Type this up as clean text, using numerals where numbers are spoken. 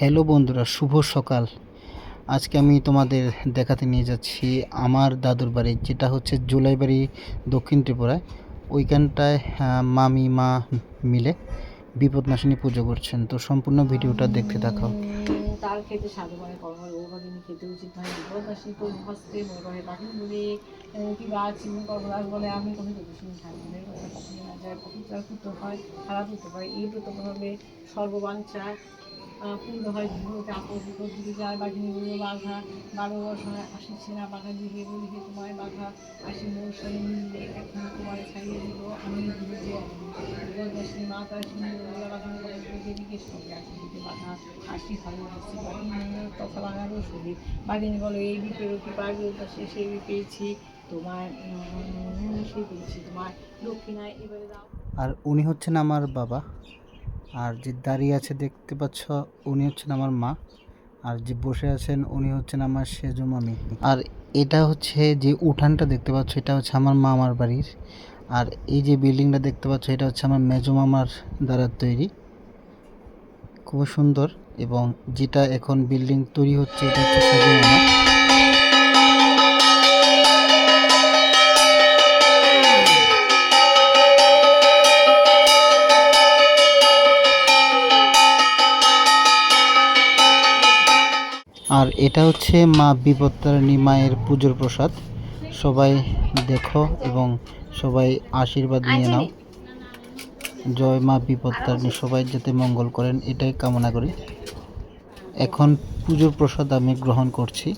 Hello বন্ধুরা, শুভ সকাল। আজকে আমি তোমাদের দেখাতে নিয়ে যাচ্ছি আমার দাদুর বাড়ি, যেটা হচ্ছে জুলাইবাড়ি, দক্ষিণ ত্রিপুরায়। ওইখানটায় মামি মা মিলে বিপদনাশিনী পুজো করছেন। তো সম্পূর্ণ ভিডিওটা দেখতে থাকো। তার খেতে সাধুবানে কর্ম রোগিনী খেতে উচিত হয় বিপদাসী তো হস্তে মনে বাকি বলে কিংবা চিহ্ন কর্মদাস বলে আমি কোনো দোষী ঠাকুরের কথা কখনো না যায় পবিত্র পুত্র হয় খারাপ হতে হয় এই ব্রত হবে সর্ববাঞ্ছা পূর্ণ হয় জীবনতে আপদ বিপদ দিকে যায় বাঘিনী বলল বাঘা 12 বছর আসিছে না বাঘা দিকে বলিহে তোমায় বাঘা আসি মোর সঙ্গে মিললে এখন তোমার ছাড়িয়ে দিব আমি দিব যে বিপদাসী মা তার সিংহ বাঘিনী দেবীকে সঙ্গে আসি দিতে বাঘা আসি ভালো আসছি বাঘিনী কথা বাঙারও শরীর বাঘিনী বলো এই বিপেরও কি পাগল সেই পেয়েছি তোমার সেই পেয়েছি তোমার দক্ষিণায় এবারে দাও। আর উনি হচ্ছেন আমার বাবা, আর যে দাঁড়িয়ে আছে দেখতে পাচ্ছ উনি হচ্ছেন আমার মা, আর যে বসে আছেন উনি হচ্ছেন আমার সেজো মামি। আর এটা হচ্ছে যে উঠানটা দেখতে পাচ্ছ, এটা হচ্ছে আমার মামার বাড়ির। আর এই যে বিল্ডিংটা দেখতে পাচ্ছ, এটা হচ্ছে আমার মেজো মামার দ্বারা তৈরি, খুব সুন্দর। এবং যেটা এখন বিল্ডিং তৈরি হচ্ছে, এটা হচ্ছে সেজো মামা। আর এটা হচ্ছে মা বিপত্তারিণী মায়ের পুজোর প্রসাদ। সবাই দেখো এবং সবাই আশীর্বাদ নিয়ে নাও। জয় মা বিপত্তারিণী, সবাই যাতে মঙ্গল করেন এটাই কামনা করি। এখন পুজোর প্রসাদ আমি গ্রহণ করছি।